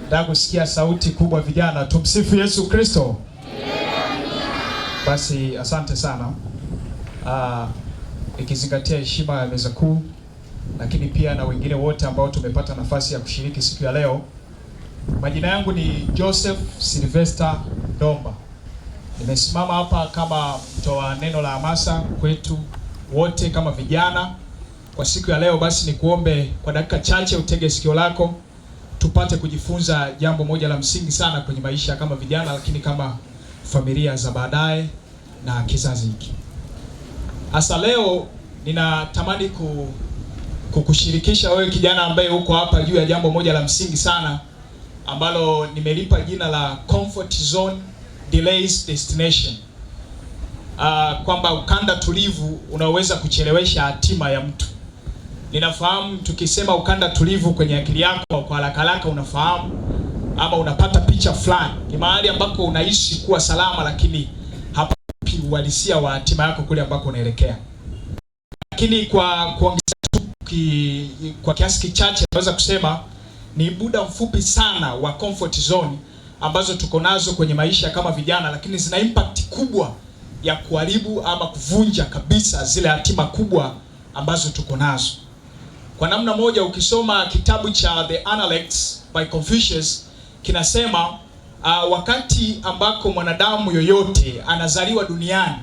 Nataka kusikia sauti kubwa vijana. Tumsifu Yesu Kristo. Basi asante sana. Ikizingatia heshima ya meza kuu, lakini pia na wengine wote ambao tumepata nafasi ya kushiriki siku ya leo. Majina yangu ni Joseph Sylvester Domba. Nimesimama hapa kama mtoa neno la hamasa kwetu wote kama vijana kwa siku ya leo. Basi nikuombe kwa dakika chache utege sikio lako, tupate kujifunza jambo moja la msingi sana kwenye maisha kama vijana, lakini kama familia za baadaye na kizazi hiki. Hasa leo ninatamani kukushirikisha wewe kijana ambaye uko hapa juu ya jambo moja la msingi sana ambalo nimelipa jina la comfort zone delays destination. Kwamba ukanda tulivu unaweza kuchelewesha hatima ya mtu. Ninafahamu tukisema ukanda tulivu kwenye akili yako kwa haraka haraka unafahamu ama unapata picha fulani. Ni mahali ambako unaishi kuwa salama, lakini hapapi uhalisia wa hatima yako kule ambako unaelekea. Lakini kwa kuongeza kwa kiasi kichache naweza kusema ni muda mfupi sana wa comfort zone ambazo tuko nazo kwenye maisha kama vijana, lakini zina impact kubwa ya kuharibu ama kuvunja kabisa zile hatima kubwa ambazo tuko nazo. Kwa namna moja, ukisoma kitabu cha The Analects by Confucius kinasema wakati ambako mwanadamu yoyote anazaliwa duniani,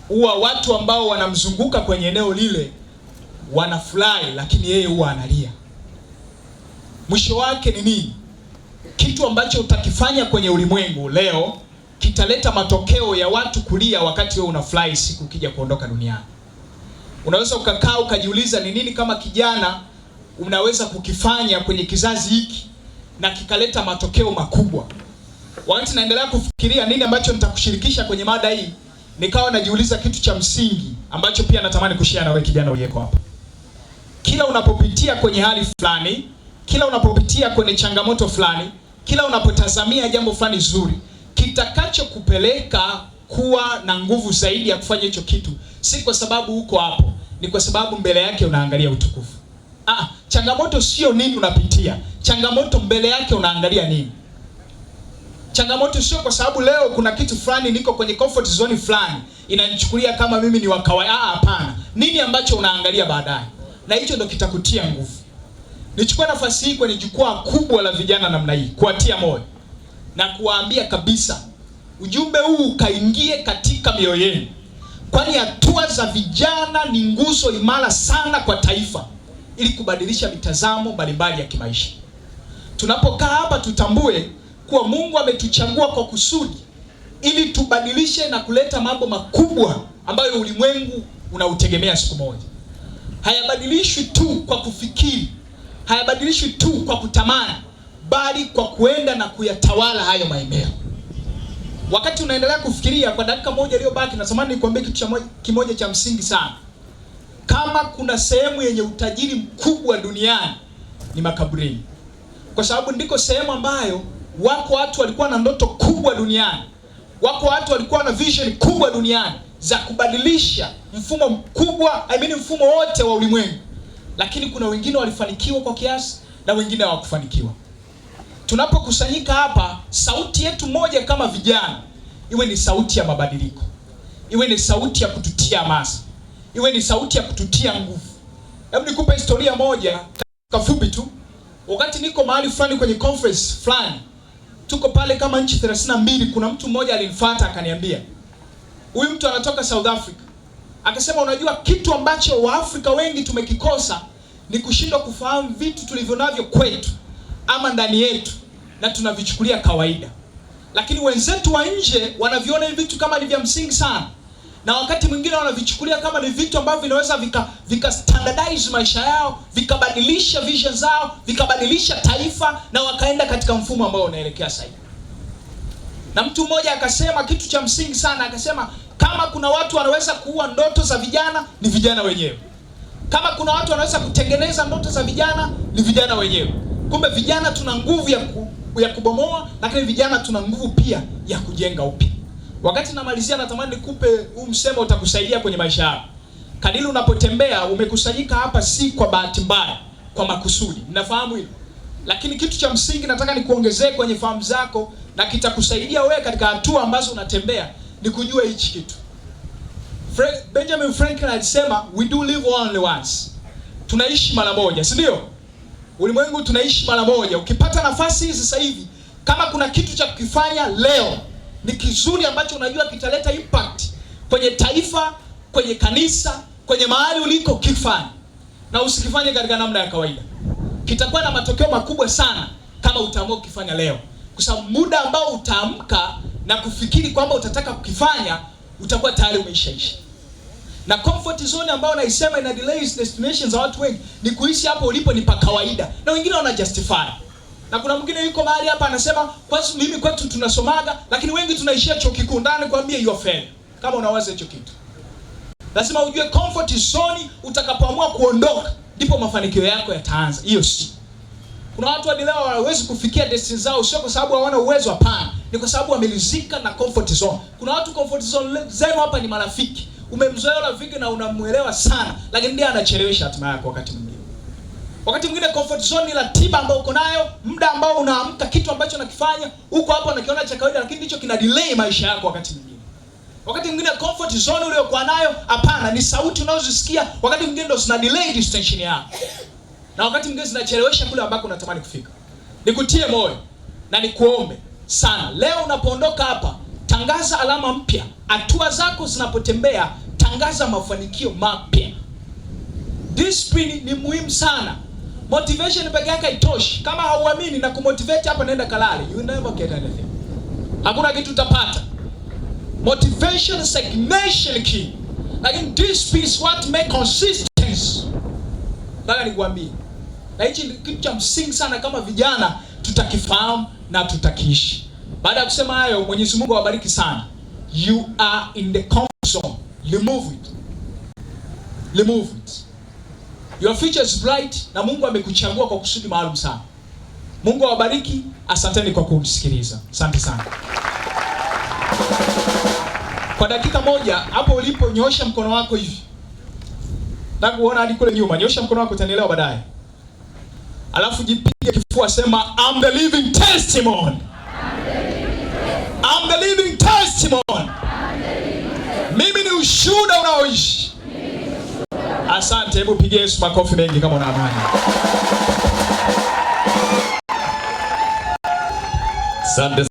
huwa watu ambao wanamzunguka kwenye eneo lile wanafurahi, lakini yeye huwa analia. Mwisho wake ni nini? Kitu ambacho utakifanya kwenye ulimwengu leo kitaleta matokeo ya watu kulia wakati wewe unafurahi siku ukija kuondoka duniani. Unaweza ukakaa ukajiuliza ni nini kama kijana unaweza kukifanya kwenye kizazi hiki na kikaleta matokeo makubwa. Wakati naendelea kufikiria nini ambacho nitakushirikisha kwenye mada hii, nikawa najiuliza kitu cha msingi ambacho pia natamani kushare na wewe kijana uliyeko hapa. Kila unapopitia kwenye hali fulani, kila unapopitia kwenye changamoto fulani, kila unapotazamia jambo fulani zuri, kitakachokupeleka kuwa na nguvu zaidi ya kufanya hicho kitu si kwa sababu uko hapo, ni kwa sababu mbele yake unaangalia utukufu. Changamoto sio nini unapitia, changamoto mbele yake unaangalia nini. Changamoto sio kwa sababu leo kuna kitu fulani niko kwenye comfort zone fulani inanichukulia kama mimi ni wa kawaida. Hapana, nini ambacho unaangalia baadaye, na hicho ndio kitakutia nguvu. Nichukue nafasi hii kwenye jukwaa kubwa la vijana namna hii kuwatia moyo na kuwaambia kabisa ujumbe huu kaingie katika mioyo yenu, kwani hatua za vijana ni nguzo imara sana kwa taifa ili kubadilisha mitazamo mbalimbali ya kimaisha. Tunapokaa hapa tutambue kuwa Mungu ametuchagua kwa kusudi ili tubadilishe na kuleta mambo makubwa ambayo ulimwengu unautegemea siku moja. Hayabadilishwi tu kwa kufikiri, hayabadilishwi tu kwa kutamani, bali kwa kuenda na kuyatawala hayo maeneo. Wakati unaendelea kufikiria, kwa dakika moja iliyobaki natamani nikwambie kitu kimoja cha msingi sana. Kama kuna sehemu yenye utajiri mkubwa duniani ni makaburini. Kwa sababu ndiko sehemu ambayo wako watu walikuwa na ndoto kubwa duniani. Wako watu walikuwa na vision kubwa duniani za kubadilisha mfumo mkubwa, mfumo wote wa ulimwengu. Lakini kuna wengine walifanikiwa kwa kiasi na wengine hawakufanikiwa. Tunapokusanyika hapa, sauti yetu moja kama vijana iwe ni sauti ya mabadiliko, iwe ni sauti ya kututia hamasa, iwe ni sauti ya kututia nguvu. Hebu nikupe historia moja kafupi tu. Wakati niko mahali fulani kwenye conference fulani, tuko pale kama nchi 32, kuna mtu mmoja alinifuata akaniambia, huyu mtu anatoka South Africa. Akasema, unajua kitu ambacho Waafrika wengi tumekikosa ni kushindwa kufahamu vitu tulivyonavyo kwetu ama ndani yetu na tunavichukulia kawaida. Lakini wenzetu wa nje wanaviona hivi vitu kama ni vya msingi sana, na wakati mwingine wanavichukulia kama ni vitu ambavyo vinaweza vika standardize maisha yao, vikabadilisha vision zao, vikabadilisha taifa na wakaenda katika mfumo ambao unaelekea sasa. Na mtu mmoja akasema kitu cha msingi sana, akasema kama kuna watu wanaweza kuua ndoto za vijana ni vijana wenyewe. Kama kuna watu wanaweza kutengeneza ndoto za vijana ni vijana wenyewe. Kumbe vijana tuna nguvu ya kubomoa, lakini vijana tuna nguvu pia ya kujenga upya. Wakati namalizia natamani nikupe huu msemo utakusaidia kwenye maisha yako. Kadiri unapotembea umekusanyika hapa si kwa bahati mbaya, kwa makusudi. Ninafahamu hilo. Lakini kitu cha msingi nataka nikuongezee kwenye fahamu zako na kitakusaidia wewe katika hatua ambazo unatembea, ni kujua hichi kitu. Benjamin Franklin alisema we do live only once. Tunaishi mara moja, si ndio? Ulimwengu tunaishi mara moja. Ukipata nafasi hii sasa hivi, kama kuna kitu cha kukifanya leo ni kizuri ambacho unajua kitaleta impact kwenye taifa, kwenye kanisa, kwenye mahali uliko, kifanye. Na usikifanye katika namna ya kawaida. Kitakuwa na matokeo makubwa sana kama utaamua kukifanya leo. Kwa sababu muda ambao utaamka na kufikiri kwamba utataka kukifanya utakuwa tayari umeishaisha. Na comfort zone ambayo naisema ina delays destinations za watu wengi ni kuishi hapo ulipo ni pa kawaida. Na wengine wana justify. Na kuna mwingine yuko mahali hapa anasema kwa sababu mimi kwetu tunasomaga lakini wengi tunaishia chuo kikuu. Ndani kwambia you are fair. Kama unawaza hicho kitu. Lazima ujue comfort zone utakapoamua kuondoka ndipo mafanikio yako yataanza. Hiyo si. Kuna watu hadi leo hawawezi kufikia destiny zao sio kwa sababu hawana uwezo, hapana. Ni kwa sababu wamelizika na comfort zone. Kuna watu comfort zone zenu hapa ni marafiki. Umemzoea rafiki na unamuelewa sana, lakini ndiye anachelewesha hatima yako wakati mwingine. Wakati mwingine comfort zone ni ratiba ambayo uko nayo, muda ambao unaamka, kitu ambacho unakifanya, uko hapo unakiona cha kawaida lakini ndicho kina delay maisha yako wakati mwingine. Wakati mwingine comfort zone uliyokuwa nayo, hapana, ni sauti unazosikia, wakati mwingine ndio zina delay destination yako. Na wakati mwingine zinachelewesha kule ambako unatamani kufika. Nikutie moyo na nikuombe sana. Leo unapoondoka hapa, tangaza alama mpya. Hatua zako zinapotembea, tangaza mafanikio mapya. Discipline ni muhimu sana. Motivation peke yake haitoshi. Kama hauamini na kumotivate hapa, nenda kalale. You never get anything. Hakuna kitu utapata. Motivation is stagnation key. Lakini discipline is what make consistency. Nataka nikwambie. Na hichi kitu cha msingi sana kama vijana tutakifahamu na tutakiishi. Baada ya kusema hayo, Mwenyezi Mungu awabariki sana. You are in the comfort zone. Remove it. Remove it. Your future is bright na Mungu amekuchagua kwa kusudi maalum sana. Mungu awabariki. Asanteni kwa kunisikiliza. Asante sana. Kwa dakika moja hapo ulipo, nyosha mkono wako hivi. Nataka kuona hadi kule nyuma. Nyosha mkono wako, utanielewa baadaye. Alafu jipige kifua, sema I'm the living testimony. I'm the living testimony. Mimi ni ushuhuda unaoishi. Asante, hebu pigie Yesu makofi mengi kama una amani. Asante.